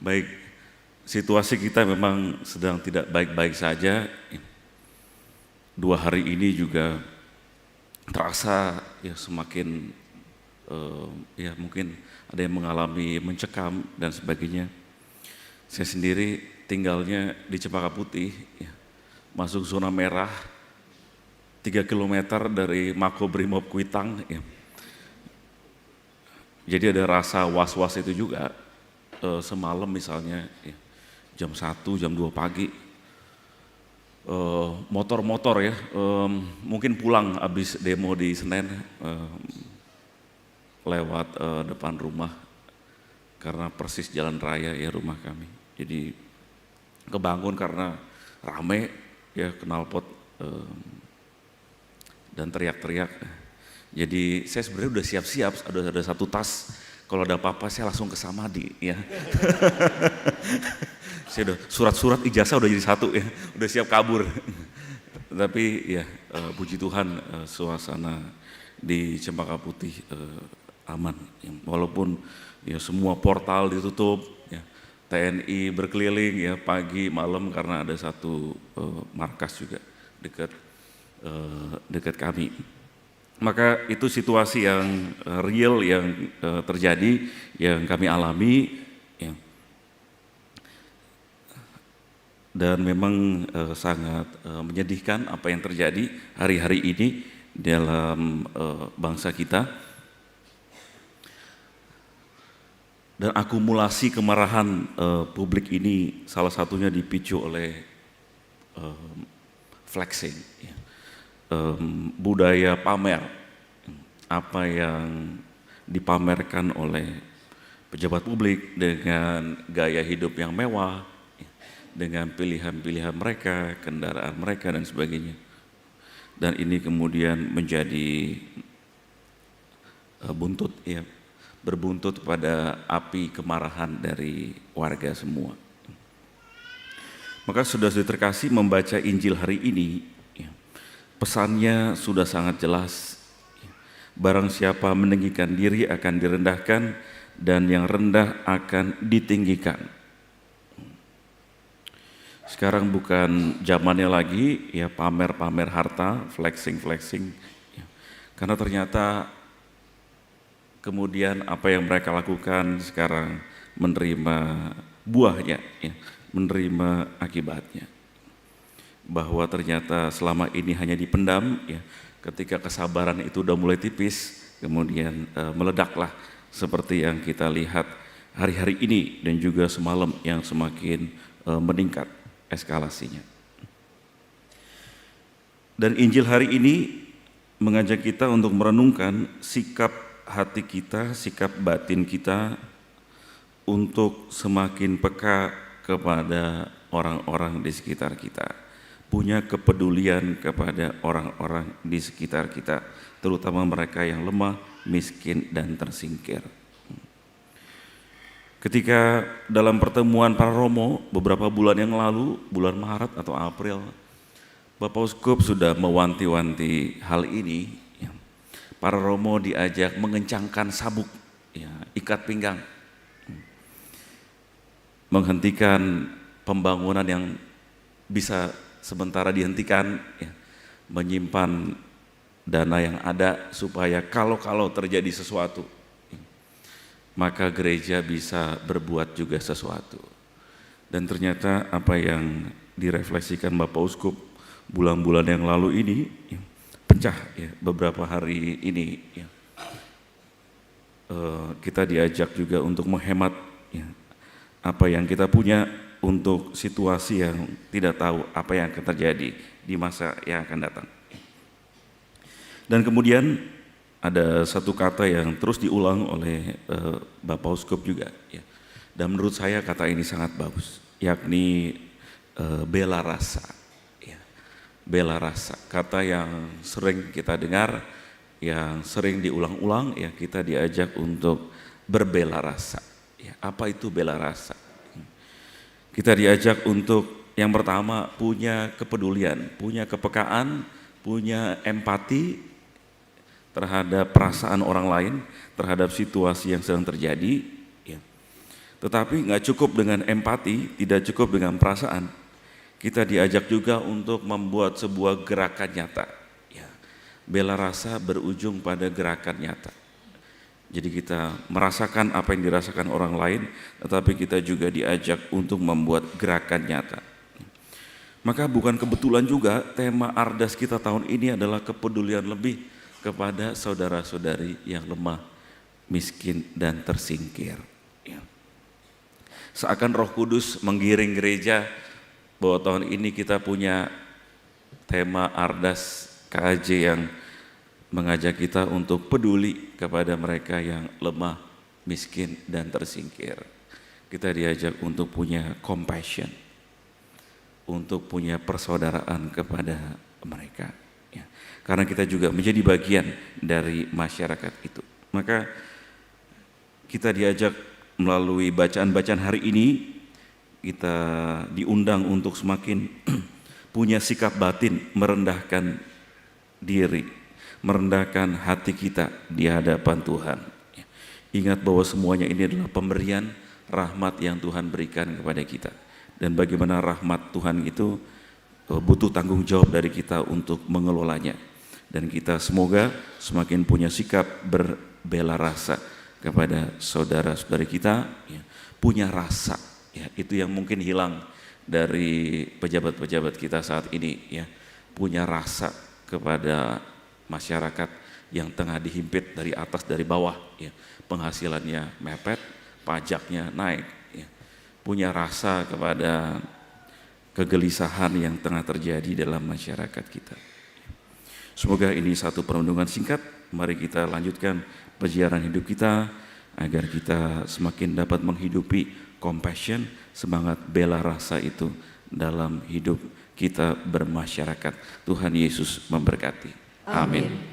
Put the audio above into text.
Baik, situasi kita memang sedang tidak baik-baik saja. 2 hari ini juga terasa ya semakin ya mungkin ada yang mengalami mencekam dan sebagainya. Saya sendiri tinggalnya di Cempaka Putih, ya, masuk zona merah 3 kilometer dari Makobrimob Kuitang. Ya. Jadi ada rasa was-was itu juga semalam misalnya ya, jam 1, jam 2 pagi motor-motor ya mungkin pulang habis demo di Senen lewat depan rumah karena persis jalan raya ya rumah kami. Jadi kebangun karena rame ya knalpot dan teriak-teriak. Jadi saya sebenarnya udah siap-siap, ada satu tas. Kalau ada apa-apa saya langsung ke Samadhi ya. Saya udah surat-surat ijazah udah jadi satu ya, udah siap kabur. Tapi ya puji Tuhan suasana di Cempaka Putih aman. Ya. Walaupun ya semua portal ditutup, ya, TNI berkeliling ya pagi malam karena ada satu markas juga dekat kami. Maka itu situasi yang real yang terjadi, yang kami alami, ya. Dan memang sangat menyedihkan apa yang terjadi hari-hari ini dalam bangsa kita. Dan akumulasi kemarahan publik ini salah satunya dipicu oleh flexing, ya. Budaya pamer, apa yang dipamerkan oleh pejabat publik dengan gaya hidup yang mewah, dengan pilihan-pilihan mereka, kendaraan mereka dan sebagainya. Dan ini kemudian menjadi buntut ya, berbuntut pada api kemarahan dari warga semua. Maka sudah terkasih membaca Injil hari ini, ya, pesannya sudah sangat jelas. Barang siapa meninggikan diri akan direndahkan dan yang rendah akan ditinggikan. Sekarang bukan zamannya lagi ya pamer-pamer harta, flexing, ya. Karena ternyata kemudian apa yang mereka lakukan sekarang menerima buahnya, ya, menerima akibatnya. Bahwa ternyata selama ini hanya dipendam, ya, ketika kesabaran itu udah mulai tipis, kemudian meledaklah seperti yang kita lihat hari-hari ini dan juga semalam yang semakin meningkat eskalasinya. Dan Injil hari ini mengajak kita untuk merenungkan sikap hati kita, sikap batin kita untuk semakin peka kepada orang-orang di sekitar kita. Punya kepedulian kepada orang-orang di sekitar kita, terutama mereka yang lemah, miskin, dan tersingkir. Ketika dalam pertemuan para Romo beberapa bulan yang lalu, bulan Maret atau April, Bapak Uskup sudah mewanti-wanti hal ini. Ya. Para Romo diajak mengencangkan sabuk, ya, ikat pinggang, menghentikan pembangunan yang bisa sementara dihentikan, ya, menyimpan dana yang ada supaya kalau terjadi sesuatu, maka gereja bisa berbuat juga sesuatu. Dan ternyata apa yang direfleksikan Bapak Uskup bulan-bulan yang lalu ini ya, pecah ya, beberapa hari ini ya. Kita diajak juga untuk menghemat ya, apa yang kita punya untuk situasi yang tidak tahu apa yang akan terjadi di masa yang akan datang. Dan kemudian ada satu kata yang terus diulang oleh Bapak Uskup juga, ya. Dan menurut saya kata ini sangat bagus, yakni bela rasa, ya. Bela rasa, kata yang sering kita dengar, yang sering diulang-ulang, ya, kita diajak untuk berbela rasa. Ya, apa itu bela rasa? Kita diajak untuk yang pertama punya kepedulian, punya kepekaan, punya empati terhadap perasaan orang lain, terhadap situasi yang sedang terjadi, ya. Tetapi nggak cukup dengan empati, tidak cukup dengan perasaan. Kita diajak juga untuk membuat sebuah gerakan nyata. Ya, bela rasa berujung pada gerakan nyata. Jadi kita merasakan apa yang dirasakan orang lain, tetapi kita juga diajak untuk membuat gerakan nyata. Maka bukan kebetulan juga tema Ardas kita tahun ini adalah kepedulian lebih kepada saudara-saudari yang lemah, miskin, dan tersingkir. Ya. Seakan Roh Kudus menggiring gereja bahwa tahun ini kita punya tema Ardas KAJ yang mengajak kita untuk peduli kepada mereka yang lemah, miskin, dan tersingkir. Kita diajak untuk punya compassion, untuk punya persaudaraan kepada mereka. Ya. Karena kita juga menjadi bagian dari masyarakat itu. Maka kita diajak melalui bacaan-bacaan hari ini, kita diundang untuk semakin punya sikap batin merendahkan diri, merendahkan hati kita di hadapan Tuhan. Ingat bahwa semuanya ini adalah pemberian rahmat yang Tuhan berikan kepada kita. Dan bagaimana rahmat Tuhan itu butuh tanggung jawab dari kita untuk mengelolanya. Dan kita semoga semakin punya sikap berbela rasa kepada saudara-saudari kita, ya, punya rasa. Ya, itu yang mungkin hilang dari pejabat-pejabat kita saat ini, ya, punya rasa kepada masyarakat yang tengah dihimpit dari atas dari bawah, ya, penghasilannya mepet, pajaknya naik, ya, punya rasa kepada kegelisahan yang tengah terjadi dalam masyarakat kita. Semoga ini satu perenungan singkat. Mari kita lanjutkan perjalanan hidup kita agar kita semakin dapat menghidupi compassion, semangat bela rasa itu dalam hidup kita bermasyarakat. Tuhan Yesus memberkati. Amin.